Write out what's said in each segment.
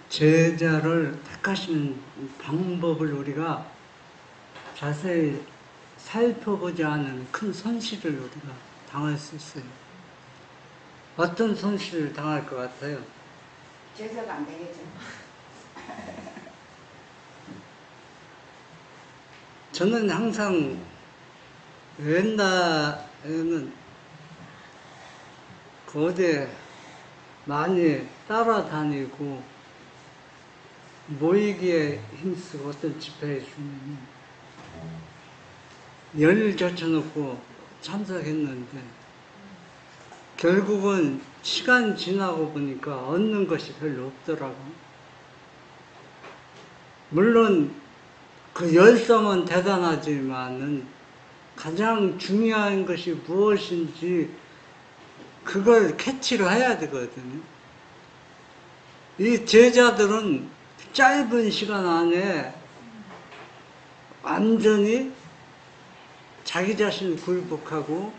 제자를 택하시는 방법을 우리가 자세히 살펴보지 않은 큰 손실을 우리가 당할 수 있어요. 어떤 손실을 당할 것 같아요? 제자가 안 되겠죠. 저는 항상 옛날에는 어디에 많이 따라다니고 모이기에 힘쓰고 어떤 집회에 있으면 열 젖혀놓고 참석했는데 결국은 시간 지나고 보니까 얻는 것이 별로 없더라고. 물론 그 열성은 대단하지만은 가장 중요한 것이 무엇인지 그걸 캐치를 해야 되거든요. 이 제자들은 짧은 시간 안에 완전히 자기 자신을 굴복하고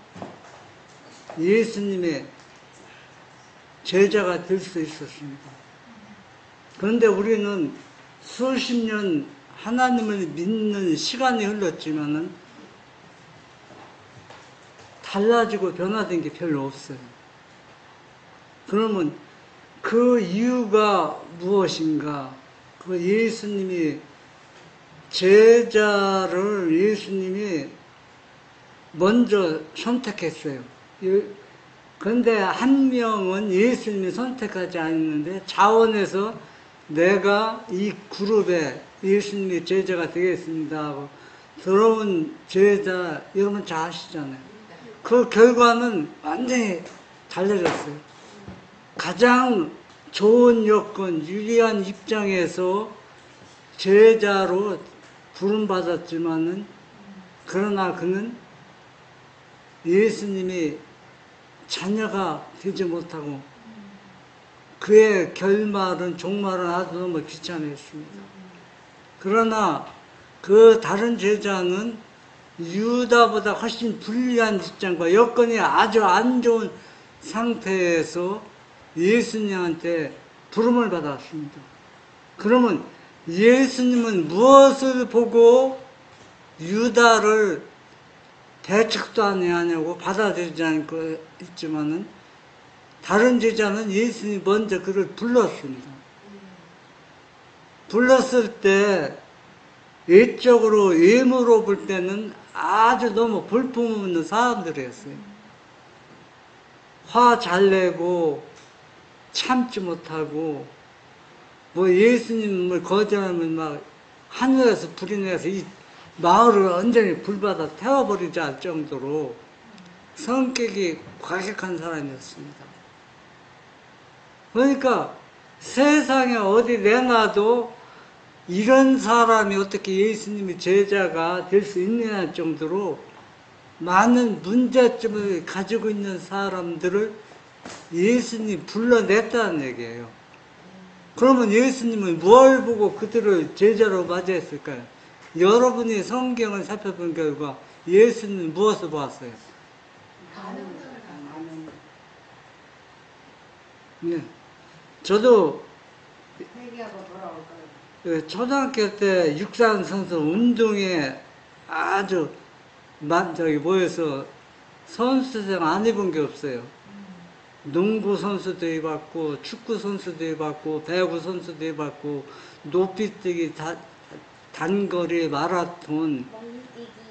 예수님의 제자가 될 수 있었습니다. 그런데 우리는 수십 년 하나님을 믿는 시간이 흘렀지만은 달라지고 변화된 게 별로 없어요. 그러면 그 이유가 무엇인가? 그 예수님이 제자를 예수님이 먼저 선택했어요. 그런데 한 명은 예수님이 선택하지 않았는데 자원해서 내가 이 그룹에 예수님의 제자가 되겠습니다 하고 들어온 제자 여러분 잘 아시잖아요. 그 결과는 완전히 달라졌어요. 가장 좋은 여건, 유리한 입장에서 제자로 부름받았지만은 그러나 그는 예수님이 자녀가 되지 못하고 그의 결말은 종말은 아주 너무 비참했습니다. 그러나 그 다른 제자는 유다보다 훨씬 불리한 입장과 여건이 아주 안 좋은 상태에서 예수님한테 부름을 받았습니다. 그러면 예수님은 무엇을 보고 유다를 대책도 안 하냐고 받아들이지 않고 있지만은 다른 제자는 예수님이 먼저 그를 불렀습니다. 불렀을 때 외적으로 외모로 볼 때는 아주 너무 볼품없는 사람들이었어요. 화 잘 내고 참지 못하고 뭐 예수님을 거절하면 막 하늘에서 불이 내서 이 마을을 완전히 불받아 태워버리자 할 정도로 성격이 과격한 사람이었습니다. 그러니까 세상에 어디 내놔도 이런 사람이 어떻게 예수님의 제자가 될 수 있느냐 정도로 많은 문제점을 가지고 있는 사람들을 예수님이 불러냈다는 얘기예요. 그러면 예수님은 뭘 보고 그들을 제자로 맞이했을까요? 여러분이 성경을 살펴본 결과 예수님은 무엇을 보았어요? 네. 저도 회개하고 돌아올 거예요. 초등학교 때 육상 선수 운동에 아주 모여서 선수생 안 입은 게 없어요. 농구 선수도 입었고, 축구 선수도 입었고, 배구 선수도 입었고, 높이뛰기, 단거리, 마라톤,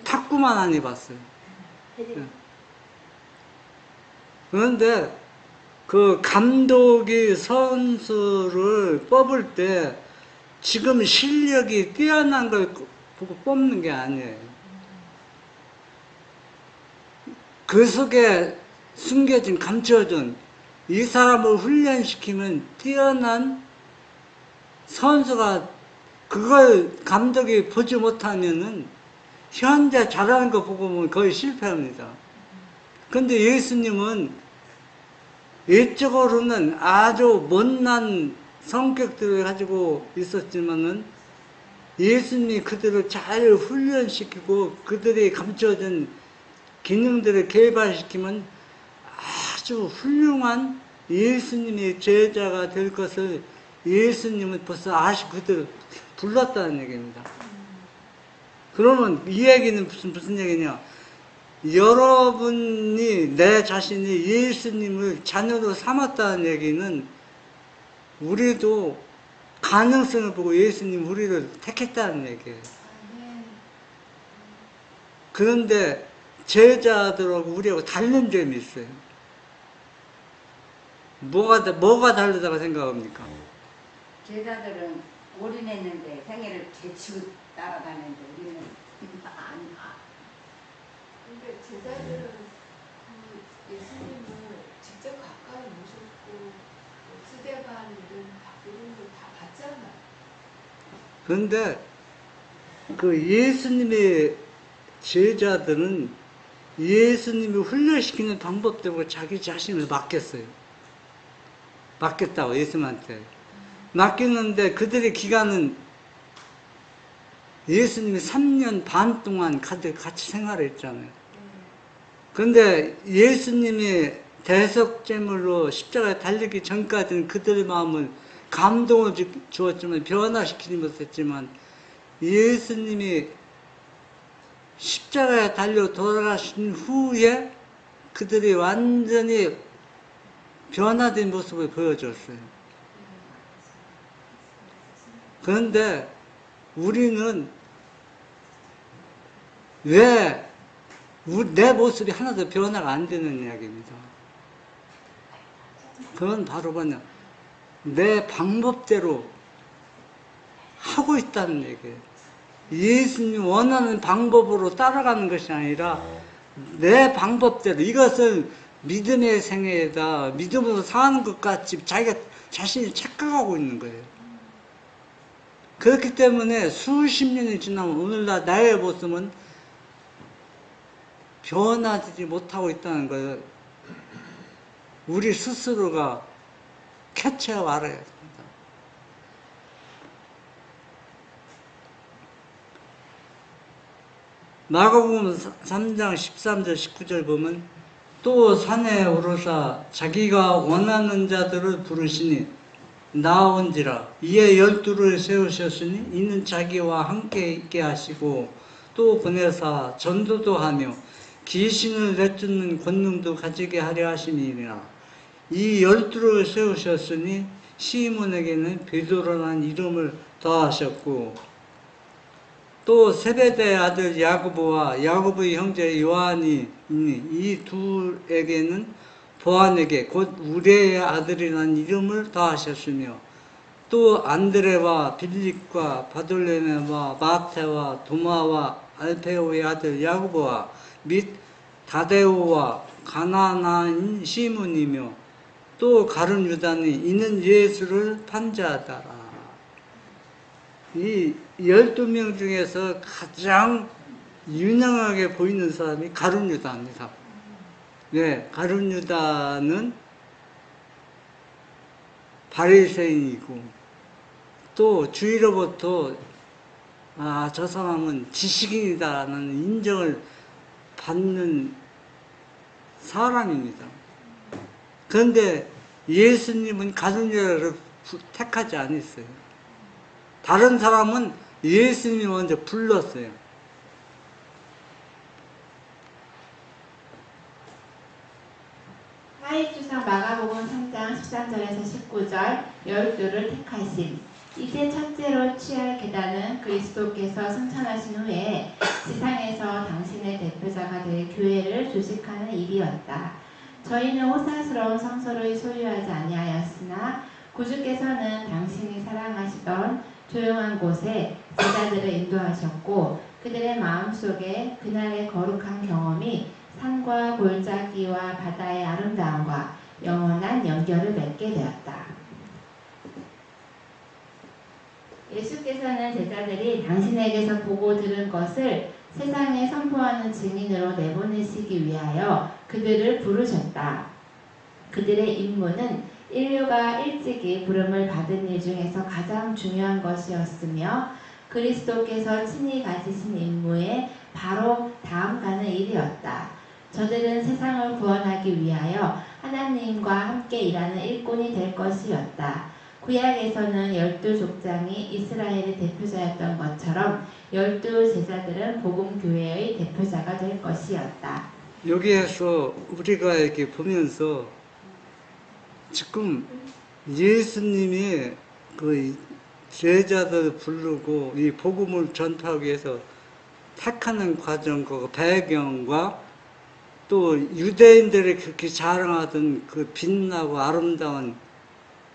탁구만 안 입었어요. 그런데 그 감독이 선수를 뽑을 때 지금 실력이 뛰어난 걸 보고 뽑는 게 아니에요. 그 속에 숨겨진, 감춰진 이 사람을 훈련시키면 뛰어난 선수가 그걸 감독이 보지 못하면은 현재 잘하는 거 보고 보면 거의 실패합니다. 근데 예수님은 외적으로는 아주 못난 성격들을 가지고 있었지만은 예수님이 그들을 잘 훈련시키고 그들이 감춰진 기능들을 개발시키면 아주 훌륭한 예수님의 제자가 될 것을 예수님은 벌써 그들 불렀다는 얘기입니다. 그러면 이 얘기는 무슨 얘기냐? 여러분이 내 자신이 예수님을 자녀로 삼았다는 얘기는 우리도 가능성을 보고 예수님 우리를 택했다는 얘기예요. 그런데 제자들하고 우리하고 다른 점이 있어요. 뭐가 다르다고 생각합니까? 제자들은 올인했는데 생애를 제치고 따라다니는데 우리는 안 가. 근데 제자들은 그 예수님을 직접 가까이 모셨고 스데반 이런 이런 걸 다 봤잖아요. 그런데 그 예수님의 제자들은 예수님이 훈련시키는 방법대로 자기 자신을 맡겼어요. 맡겼다고 예수님한테. 맡겼는데 그들의 기간은 예수님이 3년 반 동안 같이 생활했잖아요. 그런데 예수님이 대속제물로 십자가에 달리기 전까지는 그들의 마음은 감동을 주었지만 변화시키지 못했지만 예수님이 십자가에 달려 돌아가신 후에 그들이 완전히 변화된 모습을 보여줬어요. 그런데 우리는 왜 내 모습이 하나도 변화가 안 되는 이야기입니다. 그건 바로 뭐냐, 내 방법대로 하고 있다는 얘기예요. 예수님 원하는 방법으로 따라가는 것이 아니라 내 방법대로, 이것은 믿음의 생애다, 믿음으로 사는 것 같이 자기가 자신이 착각하고 있는 거예요. 그렇기 때문에 수십 년이 지나면 오늘날 나의 모습은 변하지 못하고 있다는 거예요. 우리 스스로가 캐치하고 알아야 됩니다. 마가복음 3장 13절 19절 보면 또 산에 오르사 자기가 원하는 자들을 부르시니 나온지라 이에 12를 세우셨으니 이는 자기와 함께 있게 하시고 또 보내사 전도도 하며 귀신을 내쫓는 권능도 가지게 하려 하심이니라. 이 12를 세우셨으니 시몬에게는 베드로라는 이름을 더하셨고 또 세베대의 아들 야고보와 야고보의 형제 요한이 이 둘에게는 보아네게 곧 우레의 아들이라는 이름을 더하셨으며 또 안드레와 빌립과 바돌레메와 마테와 도마와 알페오의 아들 야고보와 및 다데오와 가나나인 시몬이며 또 가룟 유다니 이는 예수를 판자하더라. 이 12명 중에서 가장 유명하게 보이는 사람이 가룟 유다입니다. 네, 가룟 유다는 바리새인이고 또 주위로부터 저 사람은 지식인이다라는 인정을 받는 사람입니다. 그런데 예수님은 가룟 유다를 택하지 않았어요. 다른 사람은 예수님이 먼저 불렀어요. 사익주상 마가복음 3장 13절에서 19절 12를 택하신 이제 첫째로 취할 계단은 그리스도께서 승천하신 후에 지상에서 당신의 대표자가 될 교회를 조직하는 일이었다. 저희는 호사스러운 성소를 소유하지 아니하였으나 구주께서는 당신이 사랑하시던 조용한 곳에 제자들을 인도하셨고 그들의 마음속에 그날의 거룩한 경험이 산과 골짜기와 바다의 아름다움과 영원한 연결을 맺게 되었다. 예수께서는 제자들이 당신에게서 보고 들은 것을 세상에 선포하는 증인으로 내보내시기 위하여 그들을 부르셨다. 그들의 임무는 인류가 일찍이 부름을 받은 일 중에서 가장 중요한 것이었으며 그리스도께서 친히 가지신 임무에 바로 다음 가는 일이었다. 저들은 세상을 구원하기 위하여 하나님과 함께 일하는 일꾼이 될 것이었다. 구약에서는 12족장이 이스라엘의 대표자였던 것처럼 12제자들은 복음교회의 대표자가 될 것이었다. 여기에서 우리가 이렇게 보면서 지금 예수님이 그 제자들 부르고 이 복음을 전파하기 위해서 택하는 과정, 그 배경과 또 유대인들이 그렇게 자랑하던 그 빛나고 아름다운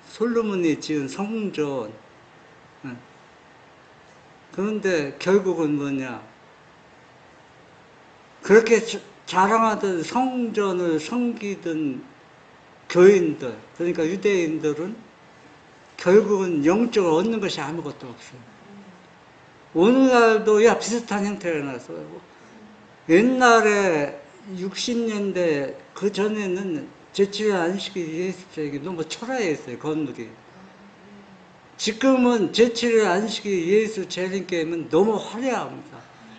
솔로몬이 지은 성전. 그런데 결국은 뭐냐? 그렇게 자랑하던 성전을 섬기던 교인들, 그러니까 유대인들은 결국은 영적으로 얻는 것이 아무것도 없어요. 오늘날도 비슷한 형태가 나서 옛날에 60년대 그 전에는 제7일 안식일 예수님에게 너무 초라했어요, 건물이. 지금은 제7일 안식일 예수 재림교회는 너무 화려합니다.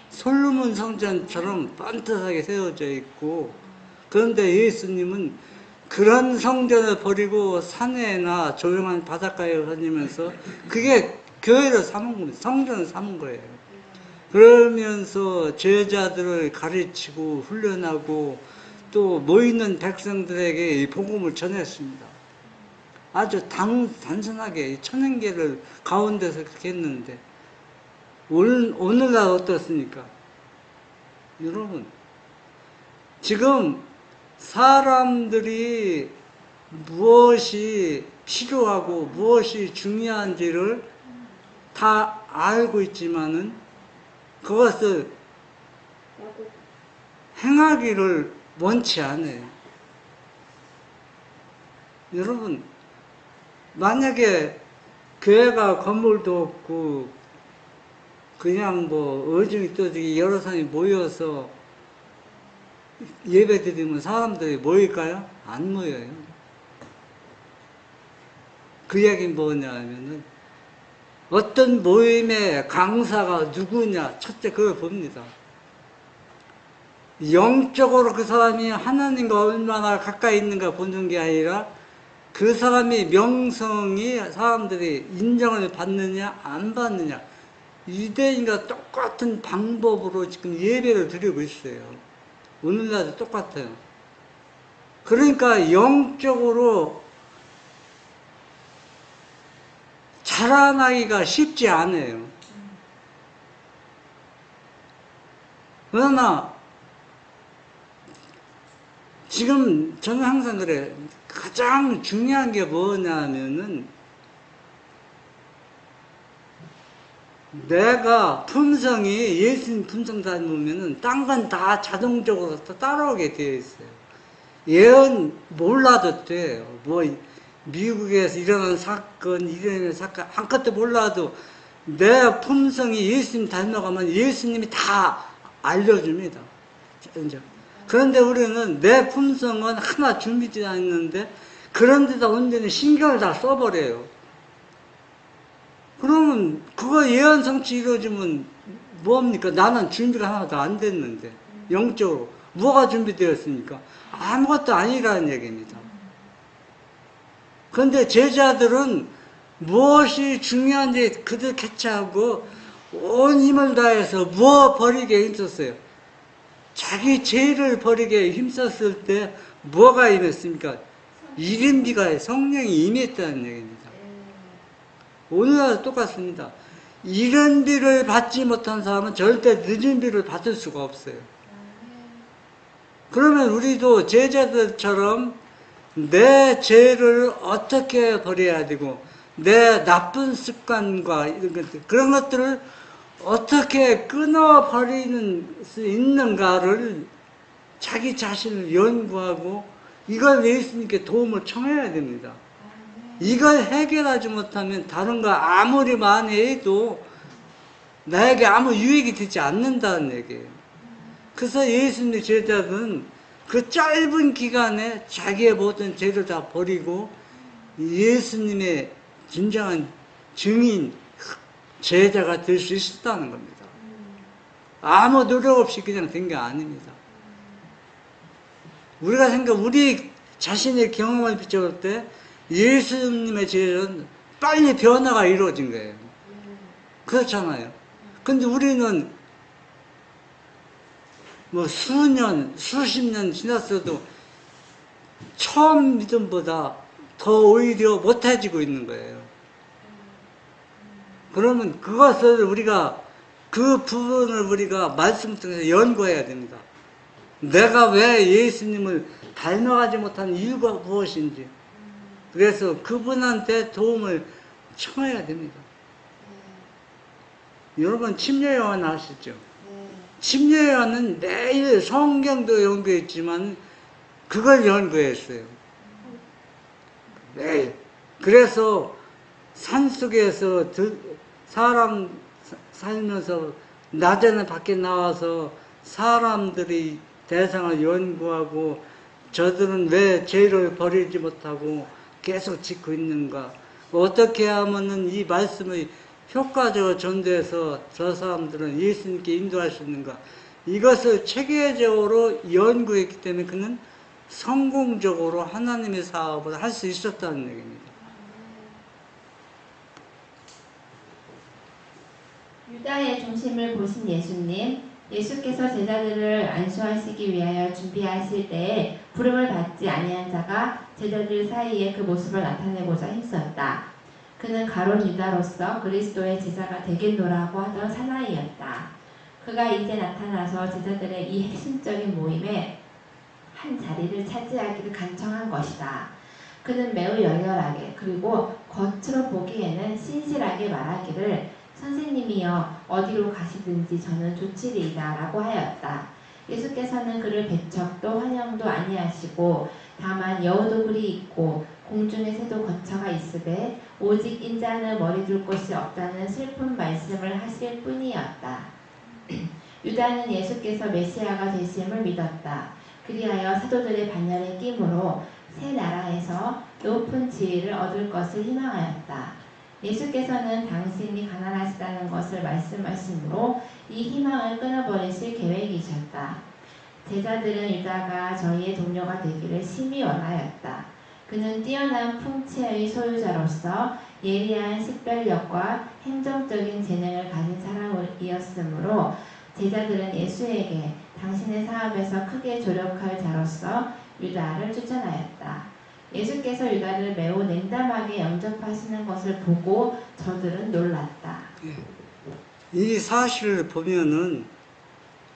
솔로몬 성전처럼 반듯하게 세워져 있고, 그런데 예수님은 그런 성전을 버리고 산에나 조용한 바닷가에 다니면서 그게 교회를 삼은 겁니다. 성전을 삼은 거예요. 그러면서 제자들을 가르치고 훈련하고 또 모이는 백성들에게 이 복음을 전했습니다. 아주 단순하게 천연계를 가운데서 그렇게 했는데 오늘날 어떻습니까? 여러분, 지금 사람들이 무엇이 필요하고 무엇이 중요한지를 다 알고 있지만은 그것을 행하기를 원치 않아요. 여러분, 만약에 교회가 건물도 없고 그냥 뭐 어중이 떠지기 여러 사람이 모여서 예배 드리면 사람들이 모일까요? 안 모여요. 그 얘기는 뭐냐 하면은 어떤 모임의 강사가 누구냐, 첫째 그걸 봅니다. 영적으로 그 사람이 하나님과 얼마나 가까이 있는가 보는 게 아니라 그 사람의 명성이 사람들이 인정을 받느냐 안 받느냐, 유대인과 똑같은 방법으로 지금 예배를 드리고 있어요. 오늘날도 똑같아요. 그러니까 영적으로 자라나기가 쉽지 않아요. 그러나 지금 저는 항상 그래. 가장 중요한 게 뭐냐면은 내가 품성이 예수님 품성 닮으면은 딴 건 다 자동적으로 따라오게 되어 있어요. 예언 몰라도 돼요. 뭐 미국에서 일어난 사건, 일어난 사건 아무것도 몰라도 내 품성이 예수님 닮아가면 예수님이 다 알려줍니다. 이제. 그런데 우리는 내 품성은 하나 준비되지 않는데 그런 데다 온전히 신경을 다 써버려요. 그러면 그거 예언 성취 이루어지면 뭡니까? 나는 준비가 하나도 안 됐는데 영적으로 뭐가 준비되었습니까? 아무것도 아니라는 얘기입니다. 그런데 제자들은 무엇이 중요한지 그들 캐치하고 온 힘을 다해서 뭐 버리게 힘썼어요? 자기 죄를 버리게 힘썼을 때 뭐가 임했습니까? 이른비가 성령이 임했다는 얘기입니다. 오늘날 똑같습니다. 이른 비를 받지 못한 사람은 절대 늦은 비를 받을 수가 없어요. 그러면 우리도 제자들처럼 내 죄를 어떻게 버려야 되고 내 나쁜 습관과 이런 것들, 그런 것들을 어떻게 끊어버리는 수 있는가를 자기 자신을 연구하고 이걸 예수님께 도움을 청해야 됩니다. 이걸 해결하지 못하면 다른 거 아무리 많이 해도 나에게 아무 유익이 되지 않는다는 얘기예요. 그래서 예수님의 제자들은 그 짧은 기간에 자기의 모든 죄를 다 버리고 예수님의 진정한 증인, 제자가 될 수 있었다는 겁니다. 아무 노력 없이 그냥 된 게 아닙니다. 우리 자신의 경험을 비춰볼 때 예수님의 제자는 빨리 변화가 이루어진 거예요. 그렇잖아요. 근데 우리는 뭐 수년, 수십 년 지났어도 처음 믿음보다 더 오히려 못해지고 있는 거예요. 그러면 그것을 우리가, 그 부분을 우리가 말씀 통해서 연구해야 됩니다. 내가 왜 예수님을 닮아가지 못한 이유가 무엇인지. 그래서 그분한테 도움을 청해야 됩니다. 여러분 침례요한 아시죠? 침례요한은 매일 성경도 연구했지만 그걸 연구했어요. 매일. 그래서 산속에서 사람 살면서 낮에는 밖에 나와서 사람들이 대상을 연구하고 저들은 왜 죄를 버리지 못하고 계속 짓고 있는가, 어떻게 하면은 이 말씀의 효과적으로 전도해서 저 사람들은 예수님께 인도할 수 있는가, 이것을 체계적으로 연구했기 때문에 그는 성공적으로 하나님의 사업을 할 수 있었다는 얘기입니다. 유다의 중심을 보신 예수님, 예수께서 제자들을 안수하시기 위하여 준비하실 때에 부름을 받지 아니한 자가 제자들 사이에 그 모습을 나타내고자 힘썼다. 그는 가룟 유다로서 그리스도의 제자가 되겠노라고 하던 사나이였다. 그가 이제 나타나서 제자들의 이 핵심적인 모임에 한 자리를 차지하기를 간청한 것이다. 그는 매우 열렬하게 그리고 겉으로 보기에는 신실하게 말하기를 선생님이여 어디로 가시든지 저는 좋지리이다 라고 하였다. 예수께서는 그를 배척도 환영도 아니하시고 다만 여우도 굴이 있고 공중의 새도 거처가 있으되 오직 인자는 머리 둘 곳이 없다는 슬픈 말씀을 하실 뿐이었다. 유다는 예수께서 메시아가 되심을 믿었다. 그리하여 사도들의 반열에 끼므로 새 나라에서 높은 지위를 얻을 것을 희망하였다. 예수께서는 당신이 가난하시다는 것을 말씀하시므로 이 희망을 끊어버리실 계획이셨다. 제자들은 유다가 저희의 동료가 되기를 심히 원하였다. 그는 뛰어난 풍채의 소유자로서 예리한 식별력과 행정적인 재능을 가진 사람이었으므로 제자들은 예수에게 당신의 사업에서 크게 조력할 자로서 유다를 추천하였다. 예수께서 유다를 매우 냉담하게 영접하시는 것을 보고 저들은 놀랐다. 이 사실을 보면은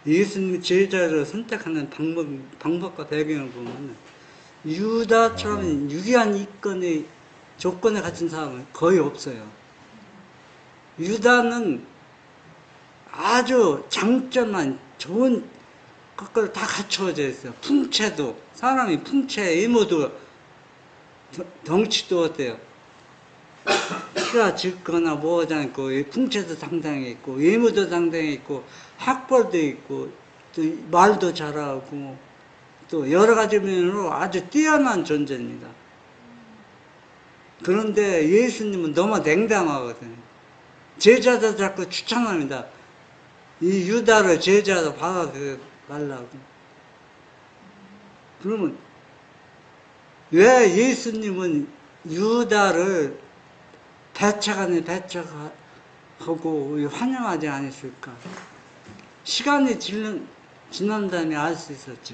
예수님 제자를 선택하는 방법과 배경을 보면 유다처럼 유리한 이권의 조건을 갖춘 사람은 거의 없어요. 유다는 아주 장점만 좋은 것들 다 갖춰져 있어요. 풍채도, 사람이 풍채, 외모도, 덩치도 어때요? 키가 적거나 뭐하지 않고 풍채도 상당히 있고 외모도 상당히 있고 학벌도 있고 또 말도 잘하고 또 여러 가지 면으로 아주 뛰어난 존재입니다. 그런데 예수님은 너무 냉담하거든요. 제자도 자꾸 추천합니다. 이 유다를 제자로 받아들라고. 그러면 왜 예수님은 유다를 배척하고 환영하지 않았을까? 시간이 지난 다음에 알 수 있었죠.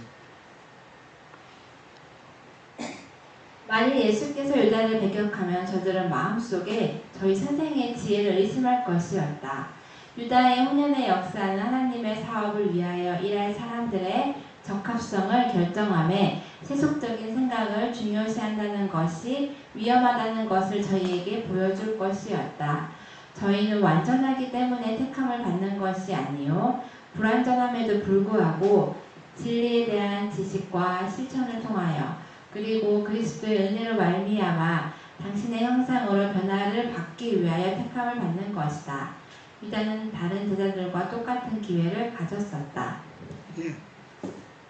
만일 예수께서 유다를 배격하면 저들은 마음속에 저희 선생의 지혜를 의심할 것이었다. 유다의 혼연의 역사는 하나님의 사업을 위하여 일할 사람들의 적합성을 결정함에 세속적인 생각을 중요시한다는 것이 위험하다는 것을 저희에게 보여줄 것이었다. 저희는 완전하기 때문에 택함을 받는 것이 아니요 불완전함에도 불구하고 진리에 대한 지식과 실천을 통하여 그리고 그리스도의 은혜로 말미암아 당신의 형상으로 변화를 받기 위하여 택함을 받는 것이다. 유다는 다른 제자들과 똑같은 기회를 가졌었다. 예.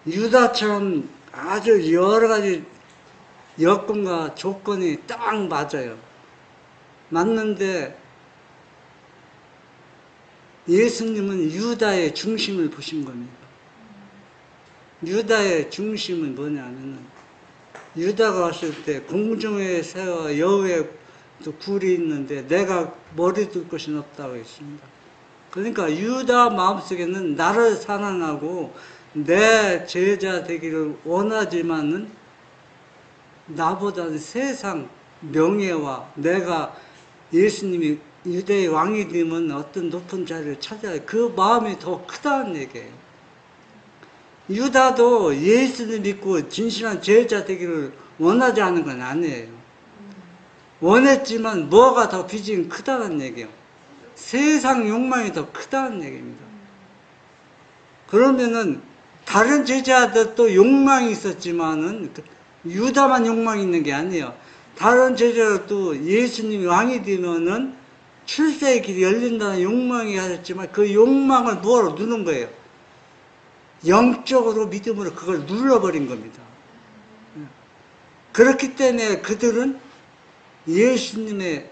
유다처럼 아주 여러 가지 여건과 조건이 딱 맞아요. 맞는데 예수님은 유다의 중심을 보신 겁니다. 유다의 중심은 뭐냐면은 유다가 왔을 때 공중의 새와 여우의 또 굴이 있는데 내가 머리 둘 것이 없다고 했습니다. 그러니까 유다 마음속에는 나를 사랑하고 내 제자 되기를 원하지만은 나보다는 세상 명예와 내가 예수님이 유대의 왕이 되면 어떤 높은 자리를 찾아야 그 마음이 더 크다는 얘기예요. 유다도 예수를 믿고 진실한 제자 되기를 원하지 않은 건 아니에요. 원했지만 뭐가 더 빚이 크다는 얘기예요. 세상 욕망이 더 크다는 얘기입니다. 그러면은 다른 제자들도 욕망이 있었지만은 유다만 욕망이 있는 게 아니에요. 다른 제자들도 예수님이 왕이 되면은 출세의 길이 열린다는 욕망이 하셨지만 그 욕망을 뭐로 누른 거예요? 영적으로 믿음으로 그걸 눌러버린 겁니다. 그렇기 때문에 그들은 예수님의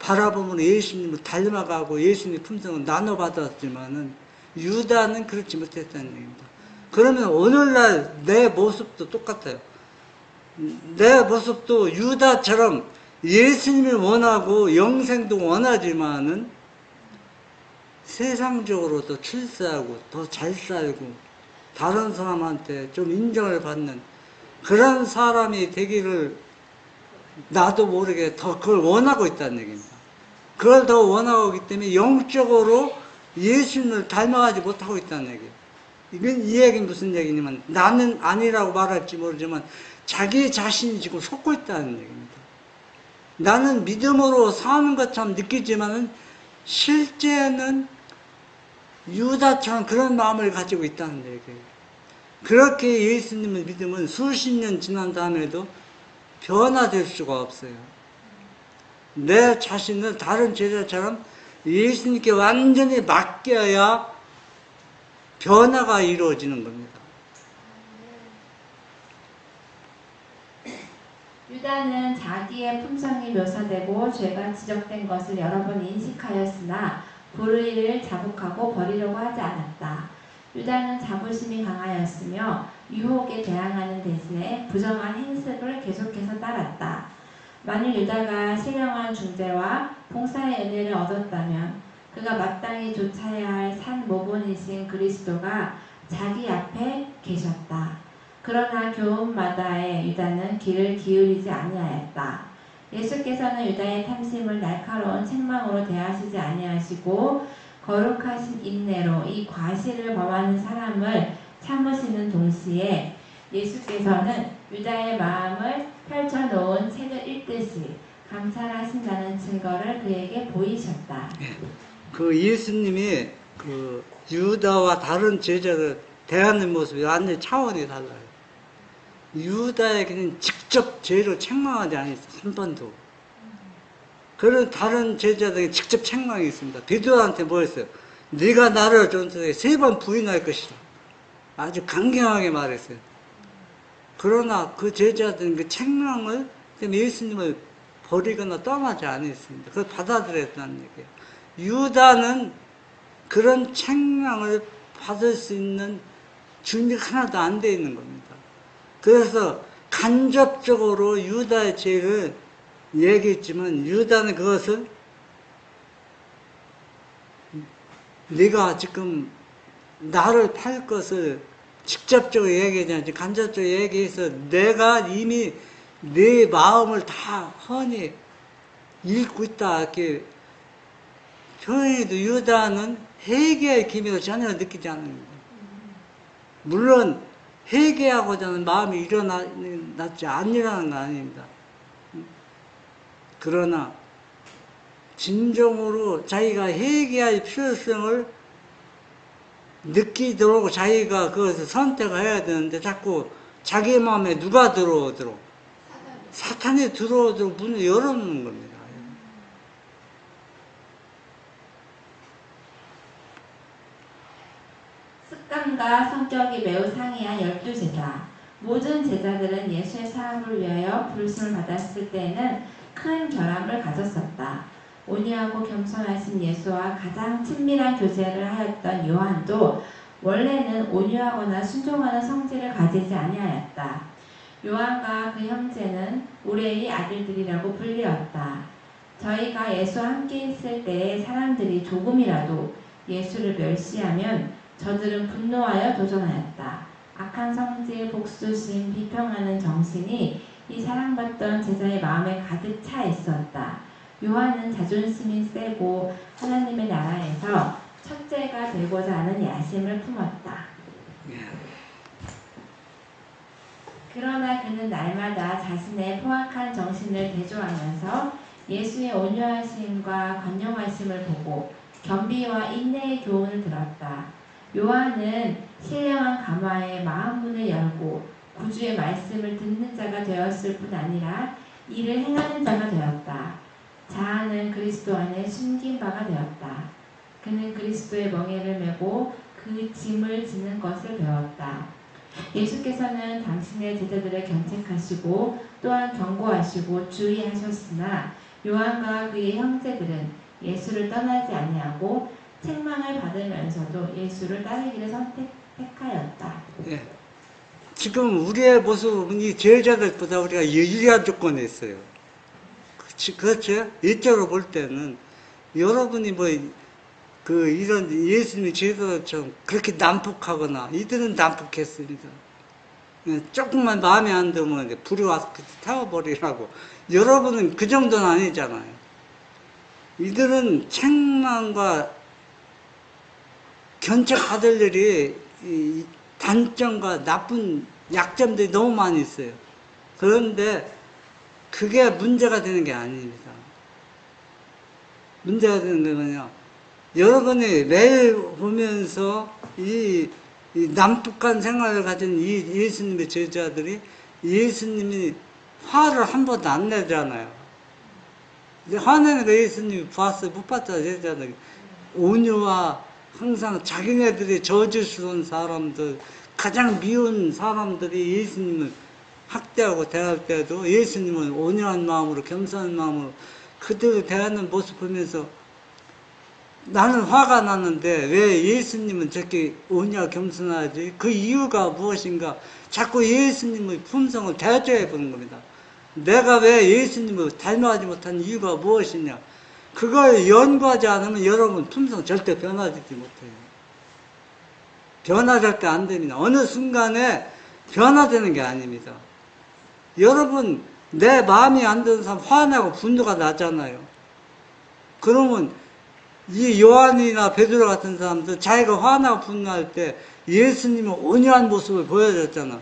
바라봄으로 예수님을 닮아가고 예수님의 품성을 나눠받았지만은 유다는 그렇지 못했다는 얘기입니다. 그러면 오늘날 내 모습도 똑같아요. 내 모습도 유다처럼 예수님을 원하고 영생도 원하지만은 세상적으로도 출세하고 더 잘 살고 다른 사람한테 좀 인정을 받는 그런 사람이 되기를 나도 모르게 더 그걸 원하고 있다는 얘기입니다. 그걸 더 원하고 있기 때문에 영적으로 예수님을 닮아가지 못하고 있다는 얘기예요. 이건 이 얘기는 무슨 얘기냐면 나는 아니라고 말할지 모르지만 자기 자신이 지금 속고 있다는 얘기입니다. 나는 믿음으로 사는 것처럼 느끼지만은 실제는 유다처럼 그런 마음을 가지고 있다는 얘기예요. 그렇게 예수님을 믿으면 수십 년 지난 다음에도 변화될 수가 없어요. 내 자신을 다른 제자처럼 예수님께 완전히 맡겨야 변화가 이루어지는 겁니다. 유다는 자기의 품성이 묘사되고 죄가 지적된 것을 여러 번 인식하였으나 불의를 자복하고 버리려고 하지 않았다. 유다는 자부심이 강하였으며 유혹에 대항하는 대신에 부정한 행습을 계속해서 따랐다. 만일 유다가 신령한 중재와 봉사의 은혜를 얻었다면 그가 마땅히 좇아야 할 산 모본이신 그리스도가 자기 앞에 계셨다. 그러나 교훈마다의 유다는 귀를 기울이지 아니하였다. 예수께서는 유다의 탐심을 날카로운 책망으로 대하시지 아니하시고 거룩하신 인내로 이 과실을 범하는 사람을 참으시는 동시에 예수께서는 유다의 마음을 펼쳐놓은 책을 읽듯이 감찰하신다는 증거를 그에게 보이셨다. 그 예수님이 그 유다와 다른 제자를 대하는 모습이 완전히 차원이 달라요. 유다에게는 직접 죄를 책망하지 않았어요. 한 번도. 그런 다른 제자들에게 직접 책망이 있습니다. 베드로한테 뭐였어요? 네가 나를 전투에 3번 부인할 것이다. 아주 강경하게 말했어요. 그러나 그 제자들은 그 책망을 때문에 예수님을 버리거나 떠나지 않았습니다. 그걸 받아들였다는 얘기예요. 유다는 그런 책망을 받을 수 있는 준비가 하나도 안 돼 있는 겁니다. 그래서 간접적으로 유다의 죄를 얘기했지만 유다는 그것을 네가 지금 나를 팔 것을 직접적으로 얘기하지 않지 간접적으로 얘기해서 내가 이미 내 마음을 다 훤히 읽고 있다 이렇게 표현해도 유다는 회개의 기미를 전혀 느끼지 않습니다. 물론 회개하고자 하는 마음이 일어났지 아니라는 건 아닙니다. 그러나 진정으로 자기가 회개할 필요성을 느끼도록 자기가 그것을 선택해야 되는데 자꾸 자기 마음에 누가 들어오도록 사탄이 들어오도록 문을 열어놓는 겁니다. 습관과 성격이 매우 상이한 12제자. 모든 제자들은 예수의 사업을 위하여 부르심을 받았을 때에는 큰 결함을 가졌었다. 온유하고 겸손하신 예수와 가장 친밀한 교제를 하였던 요한도 원래는 온유하거나 순종하는 성질을 가지지 아니하였다. 요한과 그 형제는 우레의 아들들이라고 불리었다. 저희가 예수와 함께 있을 때에 사람들이 조금이라도 예수를 멸시하면 저들은 분노하여 도전하였다. 악한 성질, 복수심, 비평하는 정신이 이 사랑받던 제자의 마음에 가득 차 있었다. 요한은 자존심이 세고 하나님의 나라에서 첫째가 되고자 하는 야심을 품었다. 그러나 그는 날마다 자신의 포악한 정신을 대조하면서 예수의 온유하심과 관용하심을 보고 겸비와 인내의 교훈을 들었다. 요한은 신령한 감화에 마음문을 열고 구주의 말씀을 듣는 자가 되었을 뿐 아니라 이를 행하는 자가 되었다. 자아는 그리스도 안에 숨긴 바가 되었다. 그는 그리스도의 멍에를 메고 그 짐을 지는 것을 배웠다. 예수께서는 당신의 제자들을 견책하시고 또한 경고하시고 주의하셨으나 요한과 그의 형제들은 예수를 떠나지 아니하고 책망을 받으면서도 예수를 따르기를 택하였다. 예. 지금 우리의 모습은 이 제자들보다 우리가 유리한 조건에 있어요. 그렇죠? 이쪽으로 볼 때는 여러분이 이런 예수님의 제자들처럼 그렇게 난폭하거나 이들은 난폭했습니다. 조금만 마음에 안 들면 불이 와서 태워버리라고. 여러분은 그 정도는 아니잖아요. 이들은 책망과 견책받을 일이 단점과 나쁜 약점들이 너무 많이 있어요. 그런데 그게 문제가 되는 게 아닙니다. 문제가 되는 게 뭐냐, 여러분이 매일 보면서 이 난폭한 생활을 가진 이 예수님의 제자들이 예수님이 화를 한 번도 안 내잖아요. 화내는 거 예수님이 봤어요? 못 봤잖아요. 제자들이 온유와 항상 자기네들이 저주스러운 사람들, 가장 미운 사람들이 예수님을 학대하고 대할 때도 예수님은 온유한 마음으로, 겸손한 마음으로 그들을 대하는 모습 보면서 나는 화가 나는데 왜 예수님은 저렇게 온유하고 겸손하지? 그 이유가 무엇인가? 자꾸 예수님의 품성을 대조해 보는 겁니다. 내가 왜 예수님을 닮아가지 못한 이유가 무엇이냐? 그걸 연구하지 않으면 여러분 품성 절대 변화되지 못해요. 변화 절대 안 됩니다. 어느 순간에 변화되는 게 아닙니다. 여러분, 내 마음이 안 드는 사람 화나고 분노가 나잖아요. 그러면 이 요한이나 베드로 같은 사람들 자기가 화나고 분노할 때 예수님은 온유한 모습을 보여줬잖아.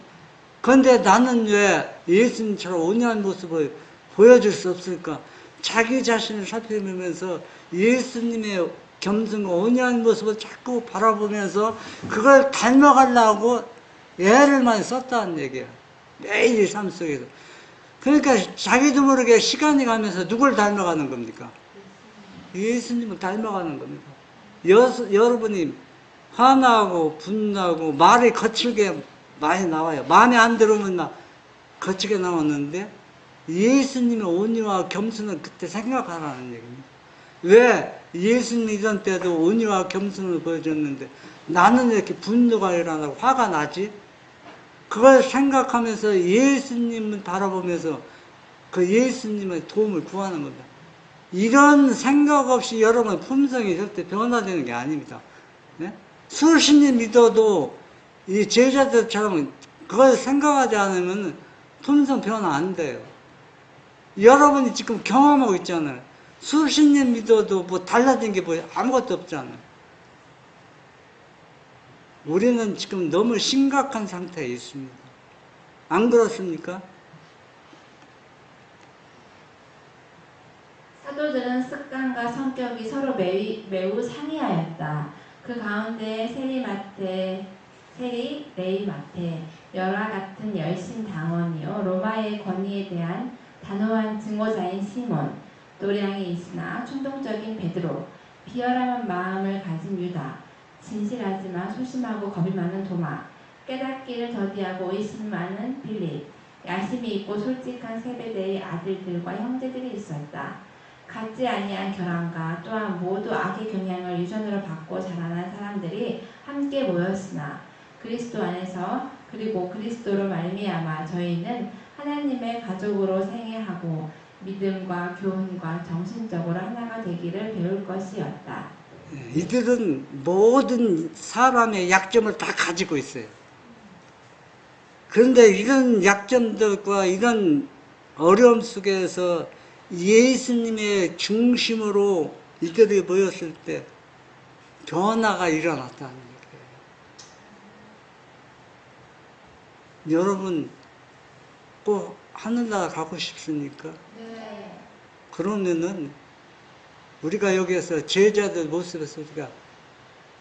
그런데 나는 왜 예수님처럼 온유한 모습을 보여줄 수 없을까? 자기 자신을 살펴보면서 예수님의 겸손과 온유한 모습을 자꾸 바라보면서 그걸 닮아가려고 애를 많이 썼다는 얘기야. 매일 삶 속에서. 그러니까 자기도 모르게 시간이 가면서 누굴 닮아가는 겁니까? 예수님을 닮아가는 겁니다. 여러분이 화나고 분나고 말이 거칠게 많이 나와요. 마음에 안 들으면 거칠게 나왔는데 예수님의 온유와 겸손을 그때 생각하라는 얘기입니다. 왜 예수님 이전 때도 온유와 겸손을 보여줬는데 나는 이렇게 분노가 일어나고 화가 나지? 그걸 생각하면서 예수님을 바라보면서 그 예수님의 도움을 구하는 겁니다. 이런 생각 없이 여러분 품성이 절대 변화되는 게 아닙니다. 네? 수십 년 믿어도 이 제자들처럼 그걸 생각하지 않으면 품성 변화 안 돼요. 여러분이 지금 경험하고 있잖아요. 수십 년 믿어도 뭐 달라진 게 뭐 아무것도 없잖아요. 우리는 지금 너무 심각한 상태에 있습니다. 안 그렇습니까? 사도들은 습관과 성격이 서로 매우 상이하였다. 그 가운데 세리, 레이, 마테, 열화 같은 열심 당원이요 로마의 권위에 대한 단호한 증오자인 시몬, 노량이 있으나 충동적인 베드로, 비열한 마음을 가진 유다, 진실하지만 소심하고 겁이 많은 도마, 깨닫기를 더디하고 의심 많은 빌립, 야심이 있고 솔직한 세베대의 아들들과 형제들이 있었다. 같지 아니한 결함과 또한 모두 악의 경향을 유전으로 받고 자라난 사람들이 함께 모였으나 그리스도 안에서 그리고 그리스도로 말미암아 저희는 하나님의 가족으로 생애하고 믿음과 교훈과 정신적으로 하나가 되기를 배울 것이었다. 이들은 모든 사람의 약점을 다 가지고 있어요. 그런데 이런 약점들과 이런 어려움 속에서 예수님의 중심으로 이들이 모였을 때 변화가 일어났다는 얘기예요. 여러분 꼭 하늘나라 가고 싶습니까? 네. 그러면은 우리가 여기에서 제자들 모습에서 우리가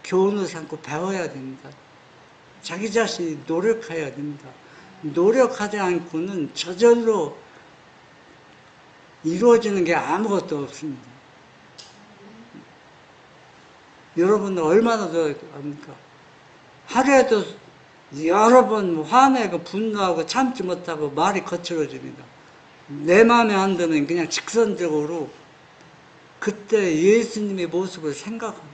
교훈을 삼고 배워야 됩니다. 자기 자신이 노력해야 됩니다. 노력하지 않고는 저절로 이루어지는 게 아무것도 없습니다. 여러분은 얼마나 더 합니까? 하루에도 여러 번 화내고 분노하고 참지 못하고 말이 거칠어집니다. 내 마음에 안 드는 그냥 직선적으로 그때 예수님의 모습을 생각합니다.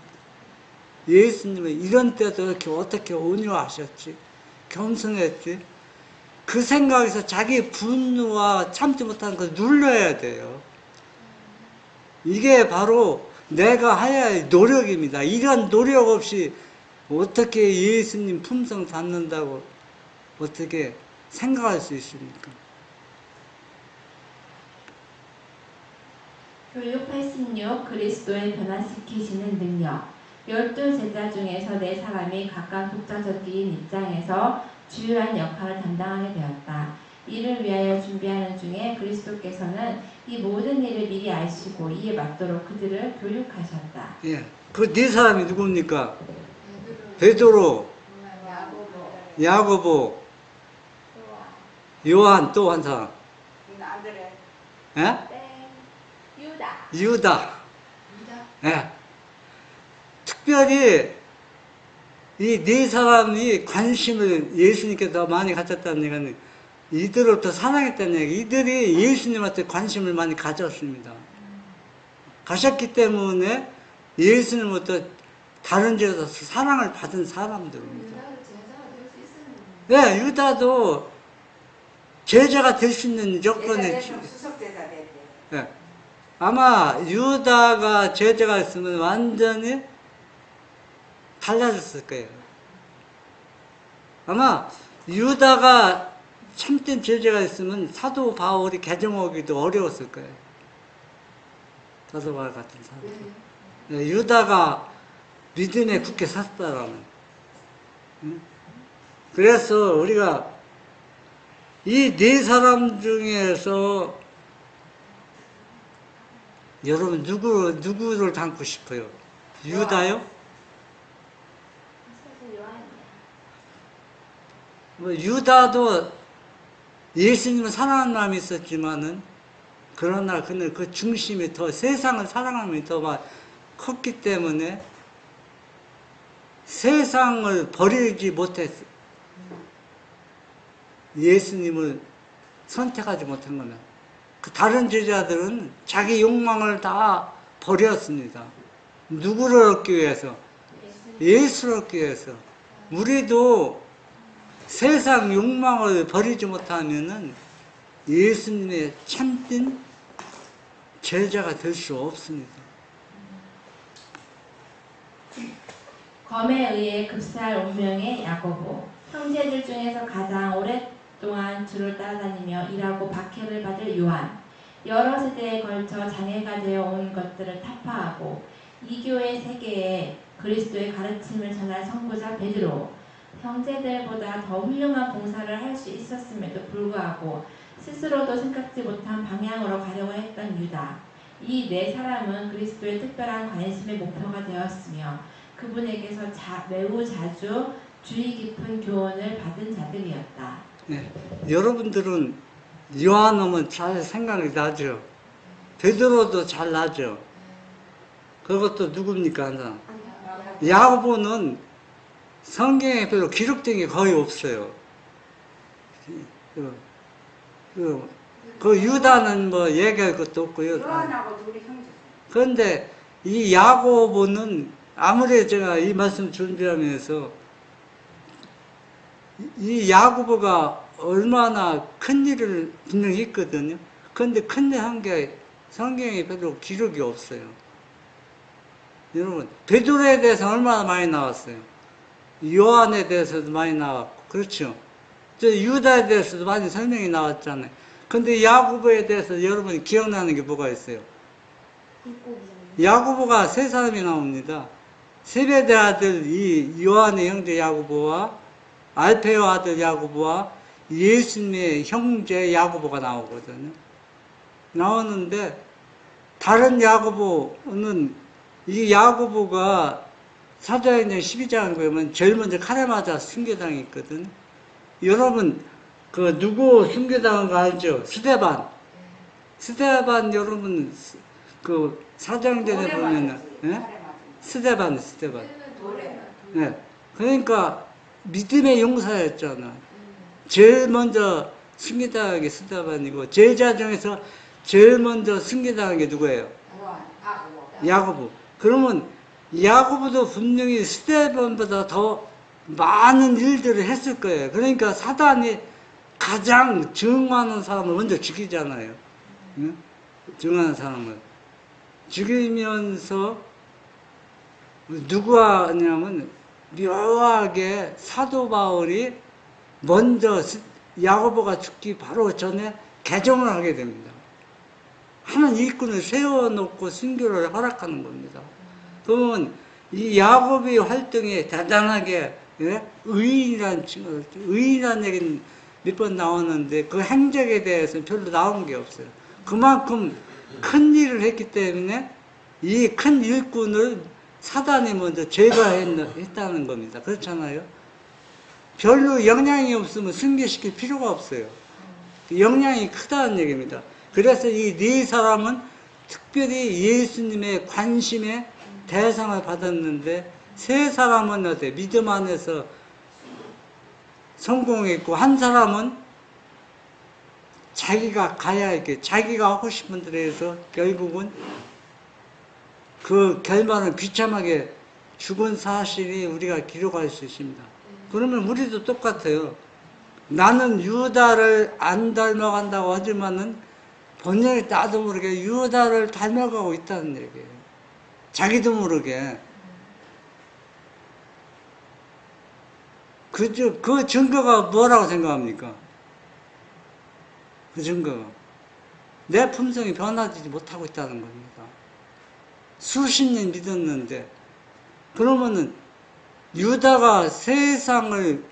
예수님은 이런 때도 이렇게 어떻게 온유하셨지? 겸손했지? 그 생각에서 자기 분노와 참지 못하는 걸 눌러야 돼요. 이게 바로 내가 해야 할 노력입니다. 이런 노력 없이 어떻게 예수님 품성 받는다고 어떻게 생각할 수 있습니까? 교육 86 그리스도의 변화시키시는 능력. 12제자 중에서 4사람이 각각 독자적인 입장에서 주요한 역할을 담당하게 되었다. 이를 위하여 준비하는 중에 그리스도께서는 이 모든 일을 미리 아시고 이에 맞도록 그들을 교육하셨다. 예. 그 4사람이 누굽니까? 베드로, 베드로, 야고보, 야고보, 요한, 또 한 사람. 안드레. 예? 유다. 유다. 유다. 예. 특별히 이 4사람이 관심을 예수님께 더 많이 가졌다는 얘기는 이들을 더 사랑했다는 얘기. 이들이 예수님한테 관심을 많이 가졌습니다. 가셨기 때문에 예수님부터 다른 데서 사랑을 받은 사람들입니다. 유다도 제자가 될 수 있었는데. 네, 유다도 제자가 될 수 있는 조건이 수석 제자 됐대. 네. 아마 유다가 제자가 있으면 완전히 달라졌을 거예요. 아마 유다가 참된 제자가 있으면 사도 바울이 개종하기도 어려웠을 거예요. 사도 바울 같은 사람. 네, 유다가 믿음에 굳게 섰다라는. 응? 그래서 우리가 이 4사람 중에서 여러분 누구를 닮고 싶어요? 유다요? 사실 요한이야. 뭐 유다도 예수님을 사랑하는 마음이 있었지만은 그러나 그는 그 중심이 더 세상을 사랑하는 더 막 컸기 때문에 세상을 버리지 못했어요. 예수님을 선택하지 못한 거면 그 다른 제자들은 자기 욕망을 다 버렸습니다. 누구를 얻기 위해서? 예수를 얻기 위해서. 우리도 세상 욕망을 버리지 못하면은 예수님의 참된 제자가 될 수 없습니다. 검에 의해 급사할 운명의 야고보. 형제들 중에서 가장 오랫동안 주를 따라다니며 일하고 박해를 받을 요한. 여러 세대에 걸쳐 장애가 되어 온 것들을 타파하고 이교의 세계에 그리스도의 가르침을 전할 선구자 베드로. 형제들보다 더 훌륭한 봉사를 할 수 있었음에도 불구하고 스스로도 생각지 못한 방향으로 가려고 했던 유다. 이 4사람은 그리스도의 특별한 관심의 목표가 되었으며 그분에게서 매우 자주 주의 깊은 교훈을 받은 자들이었다. 네. 여러분들은 요한 오면 잘 생각이 나죠? 베드로도 잘 나죠? 그것도 누굽니까? 하나? 야고보는 성경에 별로 기록된 게 거의 없어요. 그 유다는 뭐 얘기할 것도 없고요. 요한하고 둘이 형제. 그런데 이 야고보는 아무리 제가 이 말씀 준비하면서 이 야고보가 얼마나 큰 일을 분명히 했거든요. 그런데 큰 일 한 게 성경에 별로 기록이 없어요. 여러분, 베드로에 대해서 얼마나 많이 나왔어요. 요한에 대해서도 많이 나왔고, 그렇죠. 유다에 대해서도 많이 설명이 나왔잖아요. 근데 야고보에 대해서 여러분이 기억나는 게 뭐가 있어요? 야고보가 세 사람이 나옵니다. 세베대 아들 이 요한의 형제 야고보와 알페오 아들 야고보와 예수님의 형제 야고보가 나오거든요. 나오는데 다른 야고보는 이 야고보가 사도행전 12장을 보면 제일 먼저 칼에 맞아 순교당이 있거든요. 여러분 그 누구 순교당한 거 알죠? 스데반. 스데반 여러분 그 사도행전에 보면은 스데반. 네. 그러니까 믿음의 용사였잖아. 제일 먼저 순교당한 게 스데반이고 제자 중에서 제일 먼저 순교당한 게 누구예요? 야고보. 그러면 야고보도 분명히 스데반보다 더 많은 일들을 했을 거예요. 그러니까 사단이 가장 증오하는 사람을 먼저 죽이잖아요. 응? 증오하는 사람을 죽이면서 누가 하냐면 묘하게 사도 바울이 먼저 야고보가 죽기 바로 전에 개종을 하게 됩니다. 하는 일꾼을 세워놓고 순교를 허락하는 겁니다. 그러면 이 야고보의 활동이 대단하게 의인이라는 친구, 의인이라는 얘기는 몇 번 나오는데 그 행적에 대해서는 별로 나온 게 없어요. 그만큼 큰 일을 했기 때문에 이 큰 일꾼을 사단이 먼저 제거했다는 겁니다. 그렇잖아요. 별로 영향이 없으면 순교시킬 필요가 없어요. 영향이 크다는 얘기입니다. 그래서 이 네 사람은 특별히 예수님의 관심의 대상을 받았는데 세 사람은 어때? 믿음 안에서 성공했고 한 사람은 자기가 가야 이렇게 자기가 하고 싶은 대로 해서 결국은 그 결말은 비참하게 죽은 사실이 우리가 기록할 수 있습니다. 그러면 우리도 똑같아요. 나는 유다를 안 닮아간다고 하지만은 본연이 나도 모르게 유다를 닮아가고 있다는 얘기예요. 자기도 모르게. 그 증거가 뭐라고 생각합니까? 그 증거가. 내 품성이 변하지 못하고 있다는 겁니다. 수십 년 믿었는데, 그러면은, 유다가 세상을,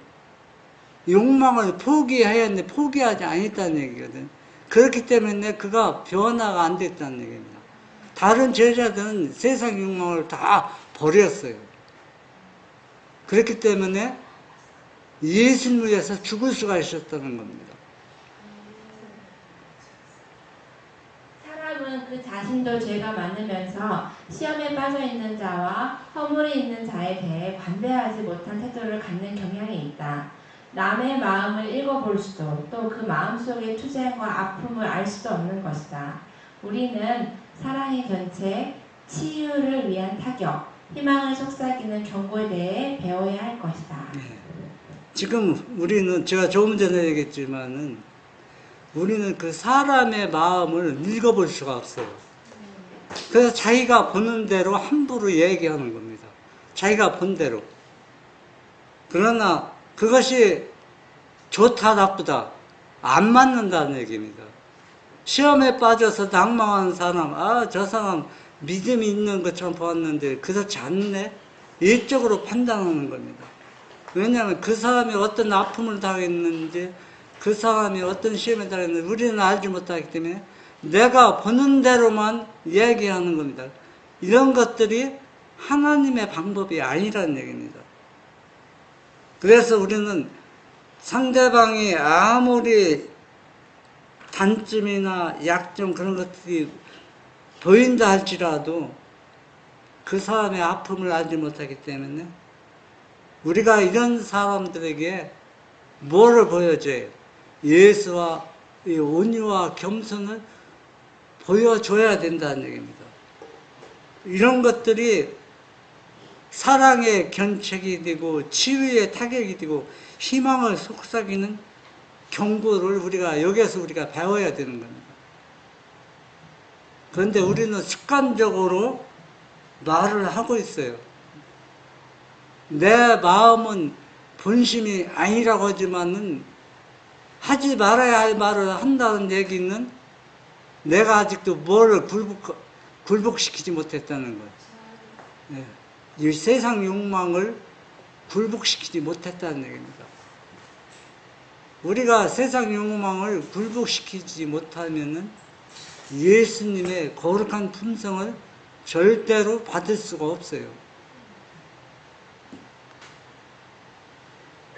욕망을 포기해야 했는데, 포기하지 않았다는 얘기거든. 그렇기 때문에 그가 변화가 안 됐다는 얘기입니다. 다른 제자들은 세상 욕망을 다 버렸어요. 그렇기 때문에 예수님을 위해서 죽을 수가 있었다는 겁니다. 사람은 그 자신도 죄가 많으면서 시험에 빠져 있는 자와 허물이 있는 자에 대해 관대하지 못한 태도를 갖는 경향이 있다. 남의 마음을 읽어볼 수도 또 그 마음속의 투쟁과 아픔을 알 수도 없는 것이다. 우리는 사랑의 견책, 치유를 위한 타격, 희망을 속삭이는 경고에 대해 배워야 할 것이다. 지금 우리는 제가 조금 전에 얘기했지만은 우리는 그 사람의 마음을 읽어볼 수가 없어요. 그래서 자기가 보는 대로 함부로 얘기하는 겁니다. 자기가 본 대로. 그러나 그것이 좋다 나쁘다 안 맞는다는 얘기입니다. 시험에 빠져서 낭망하는 사람, 저 사람 믿음이 있는 것처럼 보았는데 그렇지 않네? 일적으로 판단하는 겁니다. 왜냐하면 그 사람이 어떤 아픔을 당했는지 그 사람이 어떤 시험에 당했는지 우리는 알지 못하기 때문에 내가 보는 대로만 얘기하는 겁니다. 이런 것들이 하나님의 방법이 아니라는 얘기입니다. 그래서 우리는 상대방이 아무리 단점이나 약점 그런 것들이 보인다 할지라도 그 사람의 아픔을 알지 못하기 때문에 우리가 이런 사람들에게 뭐를 보여줘요? 예수와 온유와 겸손을 보여줘야 된다는 얘기입니다. 이런 것들이 사랑의 견책이 되고 치유의 타격이 되고 희망을 속삭이는 경고를 우리가 여기에서 우리가 배워야 되는 겁니다. 그런데 우리는 습관적으로 말을 하고 있어요. 내 마음은 본심이 아니라고 하지만은 하지 말아야 할 말을 한다는 얘기는 내가 아직도 뭐를 굴복시키지 못했다는 거죠. 네. 이 세상 욕망을 굴복시키지 못했다는 얘기입니다. 우리가 세상 욕망을 굴복시키지 못하면은 예수님의 거룩한 품성을 절대로 받을 수가 없어요.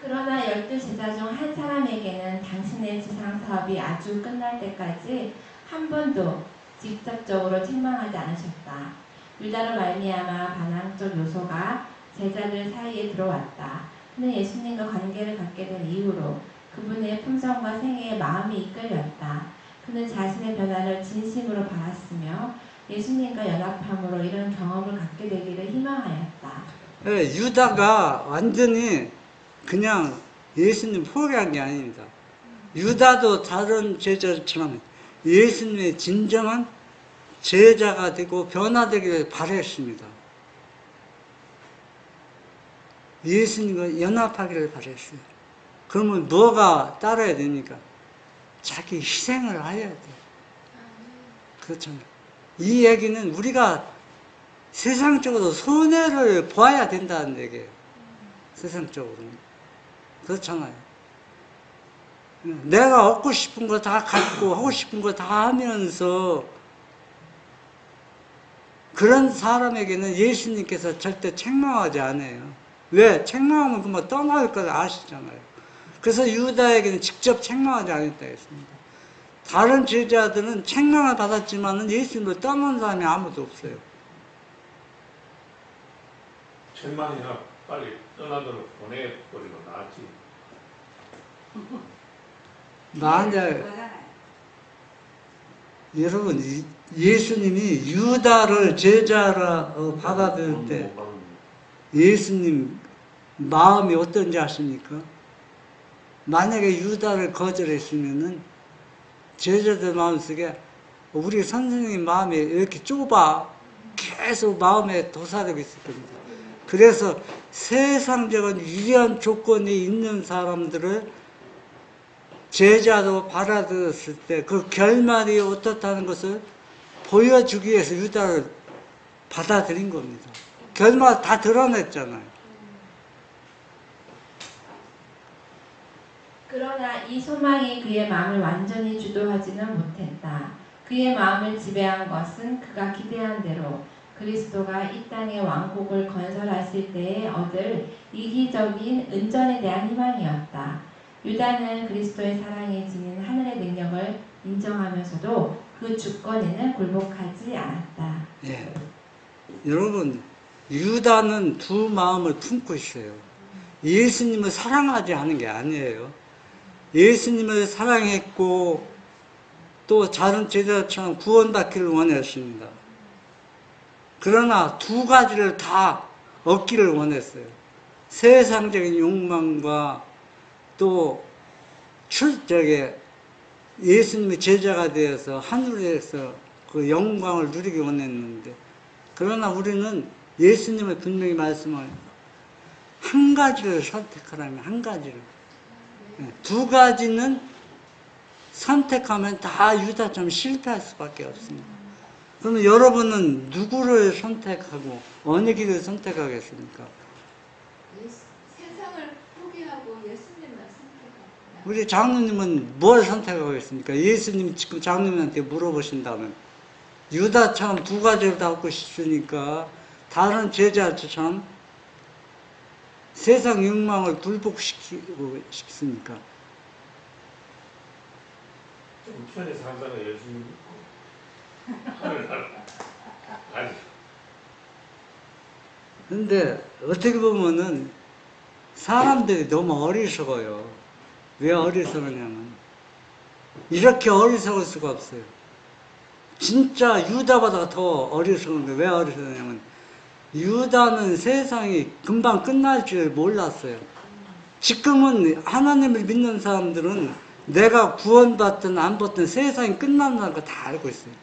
그러나 12제자 중 한 사람에게는 당신의 지상 사업이 아주 끝날 때까지 한 번도 직접적으로 책망하지 않으셨다. 유다로 말미암아 반항적 요소가 제자들 사이에 들어왔다. 그는 예수님과 관계를 갖게 된 이후로 그분의 품성과 생애에 마음이 이끌렸다. 그는 자신의 변화를 진심으로 바랐으며 예수님과 연합함으로 이런 경험을 갖게 되기를 희망하였다. 네, 유다가 완전히 그냥 예수님 포기한 게 아닙니다. 유다도 다른 제자처럼 예수님의 진정한 제자가 되고 변화되기를 바랬습니다. 예수님과 연합하기를 바랬어요. 그러면 뭐가 따라야 되니까? 자기 희생을 해야 돼. 그렇잖아요. 이 얘기는 우리가 세상적으로 손해를 보아야 된다는 얘기예요. 세상적으로는. 그렇잖아요. 내가 얻고 싶은 거 다 갖고 하고 싶은 거 다 하면서 그런 사람에게는 예수님께서 절대 책망하지 않아요. 왜? 책망하면 그만 떠날 걸 아시잖아요. 그래서 유다에게는 직접 책망하지 않았다 했습니다. 다른 제자들은 책망을 받았지만 예수님을 떠난 사람이 아무도 없어요. 책망이나 빨리 떠나도록 보내버리고 나았지. 만약 여러분 예수님이 유다를 제자라 받아들일 때 예수님 마음이 어떤지 아십니까? 만약에 유다를 거절했으면은 제자들 마음속에 우리 선생님 마음이 이렇게 좁아 계속 마음에 도사리고 있을 겁니다. 그래서 세상적인 유리한 조건이 있는 사람들을 제자로 받아들였을 때 그 결말이 어떻다는 것을 보여주기 위해서 유다를 받아들인 겁니다. 결말 다 드러냈잖아요. 그러나 이 소망이 그의 마음을 완전히 주도하지는 못했다. 그의 마음을 지배한 것은 그가 기대한 대로 그리스도가 이 땅의 왕국을 건설하실 때에 얻을 이기적인 은전에 대한 희망이었다. 유다는 그리스도의 사랑에 지닌 하늘의 능력을 인정하면서도 그 주권에는 굴복하지 않았다. 예. 여러분, 유다는 두 마음을 품고 있어요. 예수님을 사랑하지 않은 게 아니에요. 예수님을 사랑했고 또 다른 제자처럼 구원받기를 원했습니다. 그러나 두 가지를 다 얻기를 원했어요. 세상적인 욕망과 또 예수님의 제자가 되어서 하늘에서 그 영광을 누리기 원했는데, 그러나 우리는 예수님을 분명히 말씀하는 한 가지를 선택하라면 한 가지를. 두 가지는 선택하면 다 유다처럼 실패할 수밖에 없습니다. 그러면 여러분은 누구를 선택하고 어느 길을 선택하겠습니까? 세상을 포기하고 예수님만 선택합니다. 우리 장로님은 뭘 선택하고 있습니까? 예수님 지금 장로님한테 물어보신다면 유다처럼 두 가지를 다 얻고 싶으니까 다른 제자처럼 세상 욕망을 굴복시키고 싶습니까? 좀 편히 살다가 예수님 아니. 근데 어떻게 보면은 사람들이 너무 어리석어요. 왜 어리석으냐면 이렇게 어리석을 수가 없어요. 진짜 유다보다 더 어리석은데 왜 어리석냐면 유다는 세상이 금방 끝날 줄 몰랐어요. 지금은 하나님을 믿는 사람들은 내가 구원받든 안 받든 세상이 끝난다는 거 다 알고 있어요.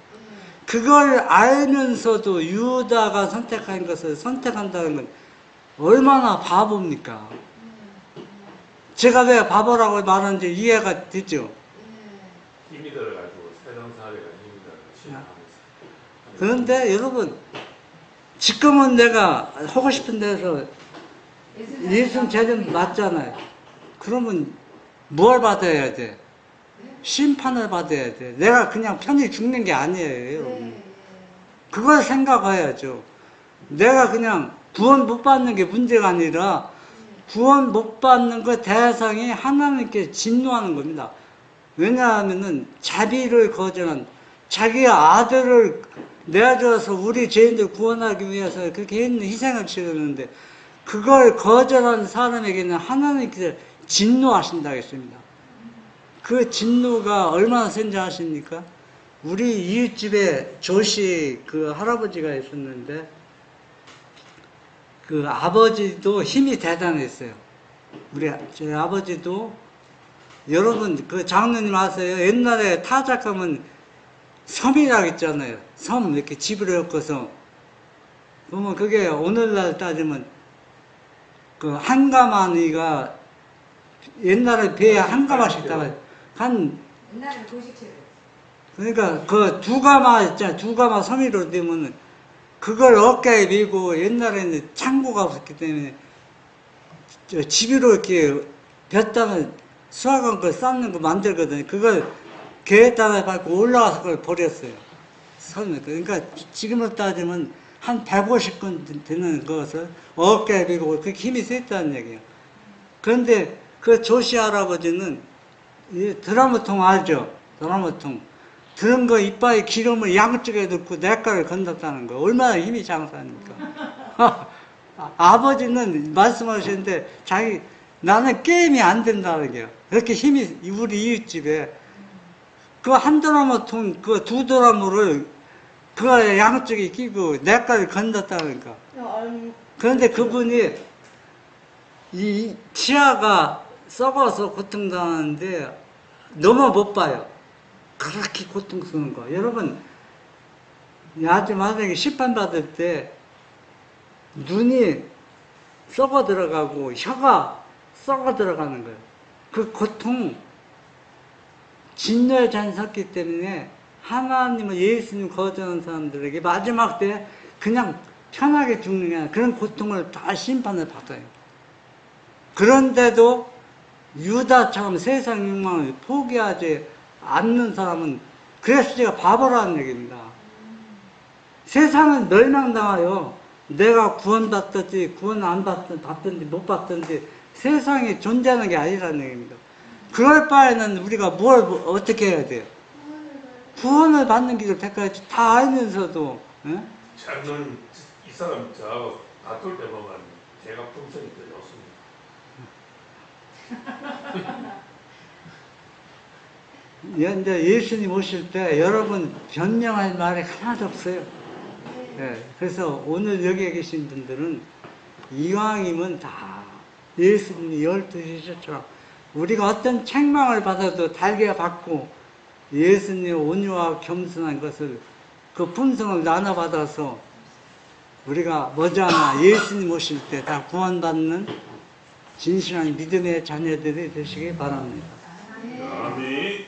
그걸 알면서도 유다가 선택한 것을 선택한다는 건 얼마나 바보입니까? 제가 왜 바보라고 말하는지 이해가 되죠? 힘이 들어가지고 세상살이가 힘이 들어가지고 신앙하면서. 그런데 여러분, 지금은 내가 하고 싶은 데서 예수님 제대로 맞잖아요. 그러면 뭘 받아야 돼? 심판을 받아야 돼. 내가 그냥 편히 죽는 게 아니에요. 네. 그걸 생각해야죠. 내가 그냥 구원 못 받는 게 문제가 아니라 구원 못 받는 그 대상이 하나님께 진노하는 겁니다. 왜냐하면은 자비를 거절한 자기 아들을 내어줘서 우리 죄인들 구원하기 위해서 그렇게 했는 희생을 치르는데 그걸 거절한 사람에게는 하나님께서 진노하신다 했습니다. 그 진노가 얼마나 센지 아십니까? 우리 이웃집에 조씨 그 할아버지가 있었는데 그 아버지도 힘이 대단했어요. 저희 아버지도 여러분 그 장로님 아세요? 옛날에 타작하면 섬이라고 있잖아요. 섬 이렇게 집을 엮어서 그러면 그게 오늘날 따지면 그 한가마니가 옛날에 배에 한가마씩 따가 한 옛날에 도식체로. 그러니까 그 두 가마 있잖아요. 두 가마 섬이로 되면은 그걸 어깨에 메고 옛날에는 창고가 없었기 때문에 집으로 이렇게 볕땅을 수확한 걸 쌓는 거 만들거든요. 그걸 개에다가 밟고 올라가서 그걸 버렸어요. 섬에. 그러니까 지금으로 따지면 한 150건 되는 것을 어깨에 메고 그렇게 힘이 셌다는 얘기예요. 그런데 그 조씨 할아버지는 이 드라무통 알죠? 드라무통. 들은 거 이빨에 기름을 양쪽에 넣고 내과를 건졌다는 거. 얼마나 힘이 장사합니까? 아버지는 말씀하시는데 나는 게임이 안 된다는 게요. 그렇게 힘이 우리 이웃집에 그 한 드라무통 그 두 드라무를 그 양쪽에 끼고 내과를 건졌다는 거. 그런데 그분이 이 치아가 썩어서 고통당하는데 너무 못 봐요. 그렇게 고통스러운 거. 여러분, 아주 만약에 심판받을 때 눈이 썩어 들어가고 혀가 썩어 들어가는 거예요. 그 고통, 진노의 잔이 섰기 때문에 하나님을 예수님 거절하는 사람들에게 마지막 때 그냥 편하게 죽는 게 아니라 그런 고통을 다 심판을 받아요. 그런데도 유다처럼 세상 욕망을 포기하지 않는 사람은 그래서 제가 바보라는 얘기입니다. 세상은 멸망당하여 내가 구원받든지 구원 안 받든지 못 받든지 세상에 존재하는 게 아니라는 얘기입니다. 그럴 바에는 우리가 뭘 어떻게 해야 돼요? 구원을 받는 길을 택해야지. 다 알면서도 저는 이 사람 저하고 다툴 때 보면 제가 품성이 더 좋습니다. 이제 예수님 오실 때 여러분 변명할 말이 하나도 없어요. 네, 그래서 오늘 여기에 계신 분들은 이왕이면 다 예수님이 12시처럼 우리가 어떤 책망을 받아도 달게 받고 예수님의 온유와 겸손한 것을 그 품성을 나눠받아서 우리가 머지않아 예수님 오실 때 다 구원받는 진실한 믿음의 자녀들이 되시기 바랍니다. 아멘.